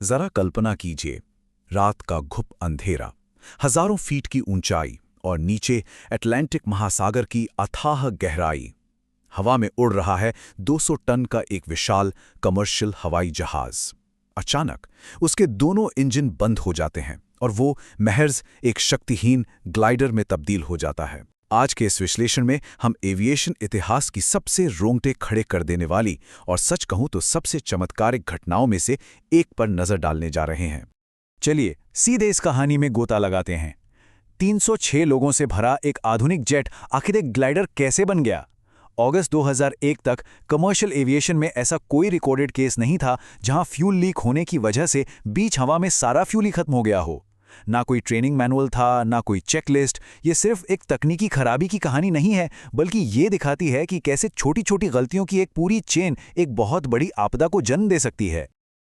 जरा कल्पना कीजिए, रात का घुप अंधेरा, हजारों फीट की ऊंचाई और नीचे अटलांटिक महासागर की अथाह गहराई। हवा में उड़ रहा है 200 टन का एक विशाल कमर्शियल हवाई जहाज। अचानक उसके दोनों इंजन बंद हो जाते हैं और वो महज एक शक्तिहीन ग्लाइडर में तब्दील हो जाता है। आज के इस विश्लेषण में हम एविएशन इतिहास की सबसे रोंगटे खड़े कर देने वाली और सच कहूं तो सबसे चमत्कारिक घटनाओं में से एक पर नजर डालने जा रहे हैं। चलिए सीधे इस कहानी में गोता लगाते हैं। 306 लोगों से भरा एक आधुनिक जेट आखिर एक ग्लाइडर कैसे बन गया? अगस्त 2001 तक कमर्शियल एविएशन में ऐसा कोई रिकॉर्डेड केस नहीं था जहां फ्यूल लीक होने की वजह से बीच हवा में सारा फ्यूल ही खत्म हो गया हो। ना कोई ट्रेनिंग मैनुअल था, ना कोई चेकलिस्ट। ये सिर्फ एक तकनीकी खराबी की कहानी नहीं है, बल्कि ये दिखाती है कि कैसे छोटी छोटी गलतियों की एक पूरी चेन एक बहुत बड़ी आपदा को जन्म दे सकती है।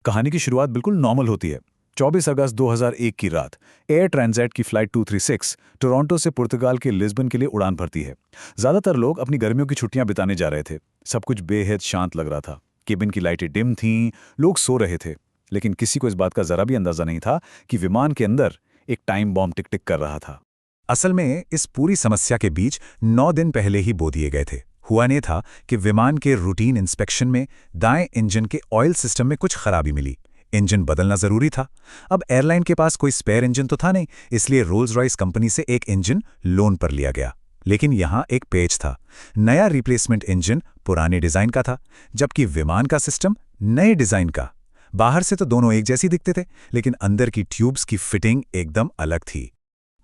कहानी की शुरुआत बिल्कुल नॉर्मल होती है। 24 अगस्त 2001 की रात एयर ट्रांजिट की फ्लाइट 236 टोरंटो से पुर्तगाल के लिस्बन के लिए उड़ान भरती है। ज़्यादातर लोग अपनी गर्मियों की छुट्टियां बिताने जा रहे थे। सब कुछ बेहद शांत लग रहा था। केबिन की लाइटें डिम थीं, लोग सो रहे थे। लेकिन किसी को इस बात का जरा भी अंदाजा नहीं था कि विमान के अंदर एक टाइम बॉम्ब टिक टिक कर रहा था। असल में इस पूरी समस्या के बीच 9 दिन पहले ही बो दिए गए थे। हुआ नहीं था कि विमान के रूटीन इंस्पेक्शन में दाएं इंजन के ऑयल सिस्टम में कुछ खराबी मिली। इंजन बदलना जरूरी था। अब एयरलाइन के पास कोई स्पेयर इंजन तो था नहीं, इसलिए रोल्स रॉयस कंपनी से एक इंजन लोन पर लिया गया। लेकिन यहां एक पेच था। नया रिप्लेसमेंट इंजन पुराने डिजाइन का था, जबकि विमान का सिस्टम नए डिजाइन का। बाहर से तो दोनों एक जैसी दिखते थे, लेकिन अंदर की ट्यूब्स की फिटिंग एकदम अलग थी।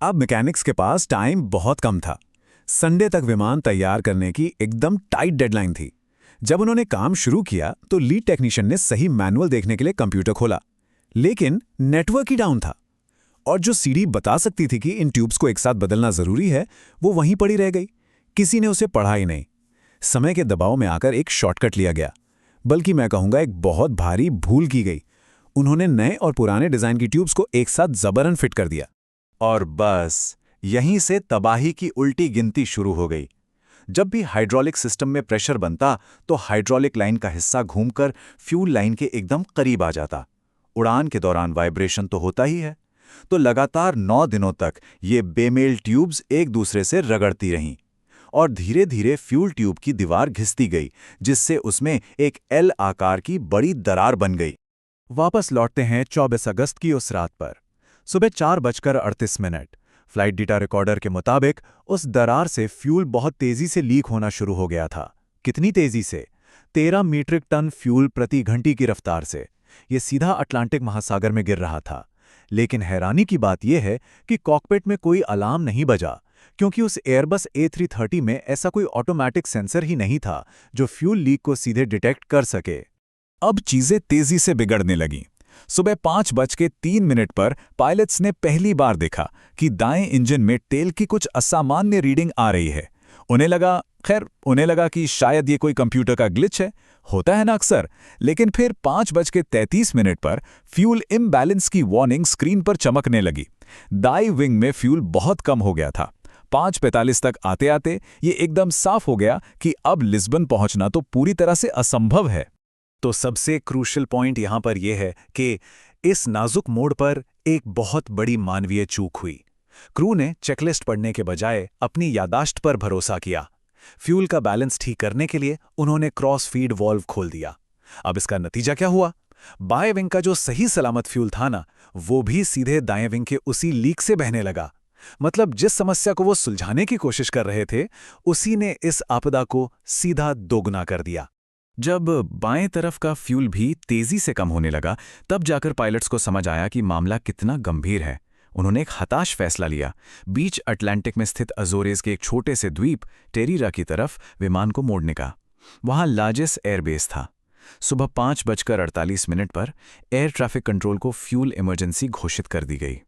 अब मैकेनिक्स के पास टाइम बहुत कम था। संडे तक विमान तैयार करने की एकदम टाइट डेडलाइन थी। जब उन्होंने काम शुरू किया तो लीड टेक्नीशियन ने सही मैनुअल देखने के लिए कंप्यूटर खोला, लेकिन नेटवर्क ही डाउन था। और जो सीडी बता सकती थी कि इन ट्यूब्स को एक साथ बदलना जरूरी है, वो वहीं पड़ी रह गई। किसी ने उसे पढ़ा ही नहीं। समय के दबाव में आकर एक शॉर्टकट लिया गया, बल्कि मैं कहूंगा एक बहुत भारी भूल की गई। उन्होंने नए और पुराने डिजाइन की ट्यूब्स को एक साथ जबरन फिट कर दिया। और बस यहीं से तबाही की उल्टी गिनती शुरू हो गई। जब भी हाइड्रोलिक सिस्टम में प्रेशर बनता तो हाइड्रोलिक लाइन का हिस्सा घूमकर फ्यूल लाइन के एकदम करीब आ जाता। उड़ान के दौरान वाइब्रेशन तो होता ही है, तो लगातार 9 दिनों तक ये बेमेल ट्यूब्स एक दूसरे से रगड़ती रहीं और धीरे धीरे फ्यूल ट्यूब की दीवार घिसती गई, जिससे उसमें एक एल आकार की बड़ी दरार बन गई। वापस लौटते हैं 24 अगस्त की उस रात पर। सुबह 4:38। फ्लाइट डेटा रिकॉर्डर के मुताबिक उस दरार से फ्यूल बहुत तेजी से लीक होना शुरू हो गया था। कितनी तेजी से? 13 मीट्रिक टन फ्यूल प्रति घंटे की रफ्तार से। यह सीधा अटलांटिक महासागर में गिर रहा था। लेकिन हैरानी की बात यह है कि कॉकपिट में कोई अलार्म नहीं बजा, क्योंकि उस एयरबस A330 में ऐसा कोई ऑटोमैटिक सेंसर ही नहीं था जो फ्यूल लीक को सीधे डिटेक्ट कर सके। अब चीजें तेजी से बिगड़ने लगीं। सुबह 5:03 पर पायलट्स ने पहली बार देखा कि दाएं इंजन में टेल की कुछ असामान्य रीडिंग आ रही है। उन्हें लगा कि शायद ये कोई कंप्यूटर का ग्लिच है। होता है ना अक्सर। लेकिन फिर 5:33 पर फ्यूल इम्बैलेंस की वार्निंग स्क्रीन पर चमकने लगी। दाई विंग में फ्यूल बहुत कम हो गया था। 5:45 तक आते आते ये एकदम साफ हो गया कि अब लिस्बन पहुंचना तो पूरी तरह से असंभव है। तो सबसे क्रूशियल पॉइंट यहां पर यह है कि इस नाजुक मोड़ पर एक बहुत बड़ी मानवीय चूक हुई। क्रू ने चेकलिस्ट पढ़ने के बजाय अपनी यादाश्त पर भरोसा किया। फ्यूल का बैलेंस ठीक करने के लिए उन्होंने क्रॉस फीड वॉल्व खोल दिया। अब इसका नतीजा क्या हुआ? बाएं विंग का जो सही सलामत फ्यूल था ना, वो भी सीधे दाएं विंग के उसी लीक से बहने लगा। मतलब जिस समस्या को वो सुलझाने की कोशिश कर रहे थे, उसी ने इस आपदा को सीधा दोगुना कर दिया। जब बाएं तरफ का फ्यूल भी तेजी से कम होने लगा, तब जाकर पायलट्स को समझ आया कि मामला कितना गंभीर है। उन्होंने एक हताश फैसला लिया। बीच अटलांटिक में स्थित अजोरेज के एक छोटे से द्वीप टेरीरा की तरफ विमान को मोड़ने का। वहां लार्जेस्ट एयरबेस था। सुबह 5:48 पर एयर ट्रैफिक कंट्रोल को फ्यूल इमरजेंसी घोषित कर दी गई।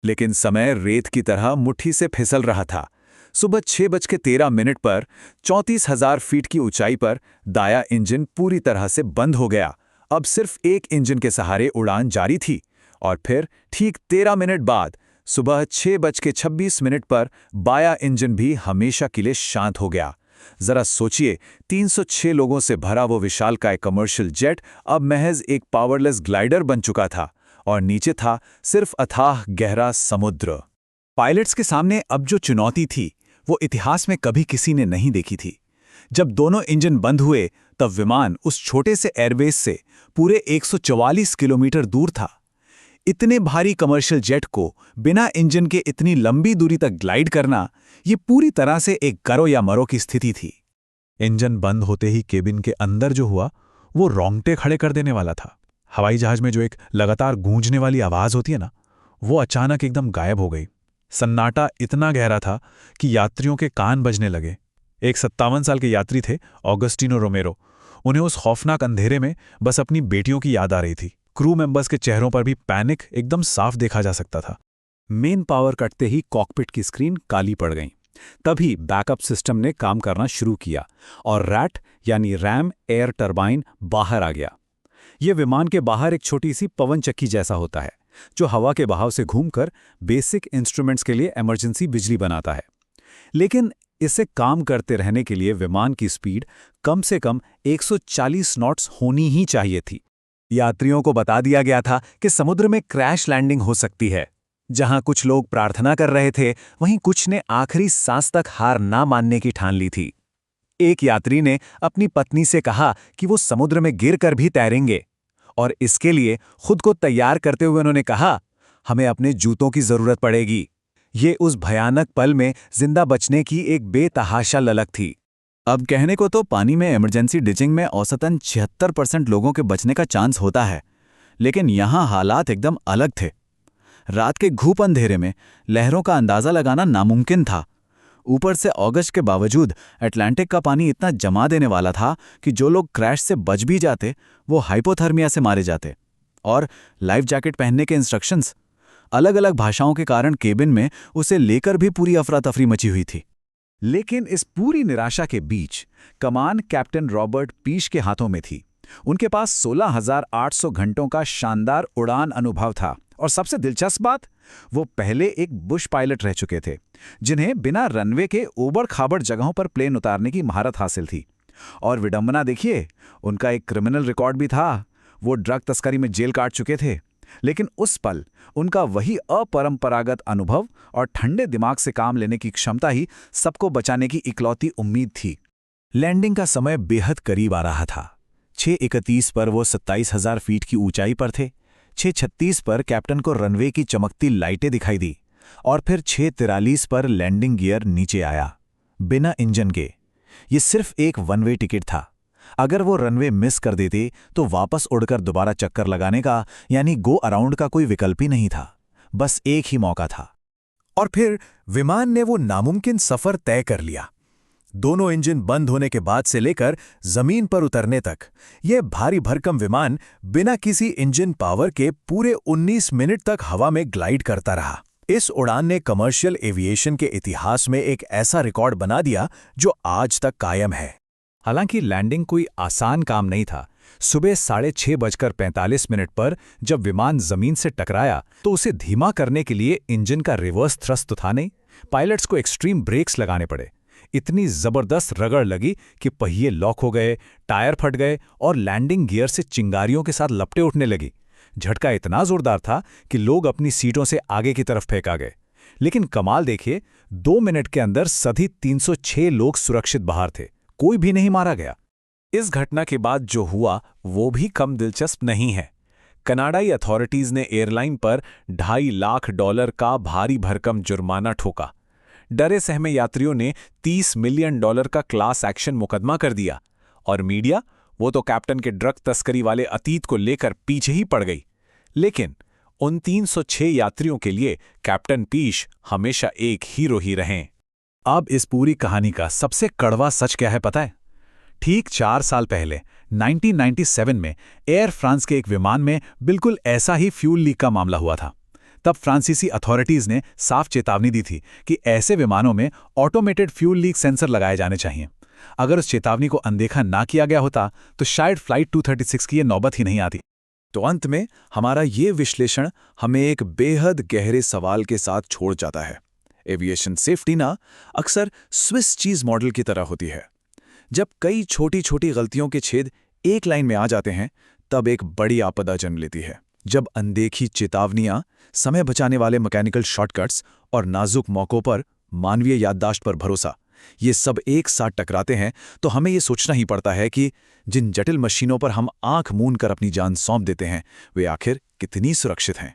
लेकिन समय रेत की तरह मुट्ठी से फिसल रहा था। सुबह 6:13 पर 34,000 फीट की ऊंचाई पर दाया इंजन पूरी तरह से बंद हो गया। अब सिर्फ एक इंजन के सहारे उड़ान जारी थी। और फिर ठीक 13 मिनट बाद सुबह 6:26 पर बाया इंजन भी हमेशा के लिए शांत हो गया। जरा सोचिए, 306 लोगों से भरा वो विशालकाय कमर्शियल जेट अब महज एक पावरलेस ग्लाइडर बन चुका था। और नीचे था सिर्फ अथाह गहरा समुद्र। पायलट्स के सामने अब जो चुनौती थी वो इतिहास में कभी किसी ने नहीं देखी थी। जब दोनों इंजन बंद हुए तब विमान उस छोटे से एयरबेस से पूरे 144 किलोमीटर दूर था। इतने भारी कमर्शियल जेट को बिना इंजन के इतनी लंबी दूरी तक ग्लाइड करना, ये पूरी तरह से एक करो या मरो की स्थिति थी। इंजन बंद होते ही केबिन के अंदर जो हुआ वो रोंगटे खड़े कर देने वाला था। हवाई जहाज में जो एक लगातार गूंजने वाली आवाज होती है ना, वो अचानक एकदम गायब हो गई। सन्नाटा इतना गहरा था कि यात्रियों के कान बजने लगे। एक 57 साल के यात्री थे, ऑगस्टिनो रोमेरो। उन्हें उस खौफनाक अंधेरे में बस अपनी बेटियों की याद आ रही थी। क्रू मेंबर्स के चेहरों पर भी पैनिक एकदम साफ देखा जा सकता था। मेन पावर कटते ही कॉकपिट की स्क्रीन काली पड़ गई। तभी बैकअप सिस्टम ने काम करना शुरू किया और रैट यानी रैम एयर टरबाइन बाहर आ गया। ये विमान के बाहर एक छोटी सी पवन चक्की जैसा होता है जो हवा के बहाव से घूमकर बेसिक इंस्ट्रूमेंट्स के लिए इमरजेंसी बिजली बनाता है। लेकिन इसे काम करते रहने के लिए विमान की स्पीड कम से कम 140 नॉट्स होनी ही चाहिए थी। यात्रियों को बता दिया गया था कि समुद्र में क्रैश लैंडिंग हो सकती है। जहां कुछ लोग प्रार्थना कर रहे थे, वहीं कुछ ने आखिरी सांस तक हार ना मानने की ठान ली थी। एक यात्री ने अपनी पत्नी से कहा कि वो समुद्र में गिरकर भी तैरेंगे, और इसके लिए खुद को तैयार करते हुए उन्होंने कहा, हमें अपने जूतों की जरूरत पड़ेगी। ये उस भयानक पल में जिंदा बचने की एक बेतहाशा ललक थी। अब कहने को तो पानी में इमरजेंसी डिचिंग में औसतन 76% लोगों के बचने का चांस होता है, लेकिन यहां हालात एकदम अलग थे। रात के घूप अंधेरे में लहरों का अंदाजा लगाना नामुमकिन था। ऊपर से अगस्त के बावजूद अटलांटिक का पानी इतना जमा देने वाला था कि जो लोग क्रैश से बच भी जाते वो हाइपोथर्मिया से मारे जाते। और लाइफ जैकेट पहनने के इंस्ट्रक्शंस अलग अलग भाषाओं के कारण केबिन में उसे लेकर भी पूरी अफरा तफरी मची हुई थी। लेकिन इस पूरी निराशा के बीच कमान कैप्टन रॉबर्ट पीश के हाथों में थी। उनके पास 16,800 घंटों का शानदार उड़ान अनुभव था, और सबसे दिलचस्प बात, वो पहले एक बुश पायलट रह चुके थे जिन्हें बिना रनवे के ऊबड़ खाबड़ जगहों पर प्लेन उतारने की महारत हासिल थी। और विडंबना देखिए, उनका एक क्रिमिनल रिकॉर्ड भी था। वो ड्रग तस्करी में जेल काट चुके थे, लेकिन उस पल उनका वही अपरंपरागत अनुभव और ठंडे दिमाग से काम लेने की क्षमता ही सबको बचाने की इकलौती उम्मीद थी। लैंडिंग का समय बेहद करीब आ रहा था। 6:31 पर वो 27,000 फीट की ऊंचाई पर थे। 6:36 पर कैप्टन को रनवे की चमकती लाइटें दिखाई दी, और फिर 6:43 पर लैंडिंग गियर नीचे आया, बिना इंजन के। ये सिर्फ एक वन वे टिकट था। अगर वो रनवे मिस कर देते तो वापस उड़कर दोबारा चक्कर लगाने का यानी गो अराउंड का कोई विकल्प ही नहीं था। बस एक ही मौका था। और फिर विमान ने वो नामुमकिन सफर तय कर लिया। दोनों इंजन बंद होने के बाद से लेकर जमीन पर उतरने तक यह भारी भरकम विमान बिना किसी इंजन पावर के पूरे 19 मिनट तक हवा में ग्लाइड करता रहा। इस उड़ान ने कमर्शियल एविएशन के इतिहास में एक ऐसा रिकॉर्ड बना दिया जो आज तक कायम है। हालांकि लैंडिंग कोई आसान काम नहीं था। सुबह 6:45 पर जब विमान जमीन से टकराया तो उसे धीमा करने के लिए इंजन का रिवर्स थ्रस्ट तो था नहीं। पायलट्स को एक्सट्रीम ब्रेक्स लगाने पड़े। इतनी जबरदस्त रगड़ लगी कि पहिए लॉक हो गए, टायर फट गए और लैंडिंग गियर से चिंगारियों के साथ लपटें उठने लगी। झटका इतना जोरदार था कि लोग अपनी सीटों से आगे की तरफ फेंका गए। लेकिन कमाल देखिए, 2 मिनट के अंदर सभी 306 लोग सुरक्षित बाहर थे। कोई भी नहीं मारा गया। इस घटना के बाद जो हुआ वो भी कम दिलचस्प नहीं है। कनाडाई अथॉरिटीज ने एयरलाइन पर $2.5 लाख का भारी भरकम जुर्माना ठोका। डरे सहमे यात्रियों ने $30 मिलियन का क्लास एक्शन मुकदमा कर दिया, और मीडिया वो तो कैप्टन के ड्रग तस्करी वाले अतीत को लेकर पीछे ही पड़ गई। लेकिन उन 306 यात्रियों के लिए कैप्टन पीश हमेशा एक हीरो ही रहें। अब इस पूरी कहानी का सबसे कड़वा सच क्या है पता है? ठीक 4 साल पहले 1997 में एयर फ्रांस के एक विमान में बिल्कुल ऐसा ही फ्यूल लीक का मामला हुआ था। तब फ्रांसीसी अथॉरिटीज ने साफ चेतावनी दी थी कि ऐसे विमानों में ऑटोमेटेड फ्यूल लीक सेंसर लगाए जाने चाहिए। अगर उस चेतावनी को अनदेखा ना किया गया होता तो शायद फ्लाइट 236 की ये नौबत ही नहीं आती। तो अंत में हमारा ये विश्लेषण हमें एक बेहद गहरे सवाल के साथ छोड़ जाता है। एविएशन सेफ्टी ना अक्सर स्विस चीज मॉडल की तरह होती है। जब कई छोटी छोटी गलतियों के छेद एक लाइन में आ जाते हैं तब एक बड़ी आपदा जन्म लेती है। जब अनदेखी चेतावनियां, समय बचाने वाले मैकेनिकल शॉर्टकट्स और नाजुक मौकों पर मानवीय याददाश्त पर भरोसा, ये सब एक साथ टकराते हैं तो हमें ये सोचना ही पड़ता है कि जिन जटिल मशीनों पर हम आंख मूंद कर अपनी जान सौंप देते हैं वे आखिर कितनी सुरक्षित हैं।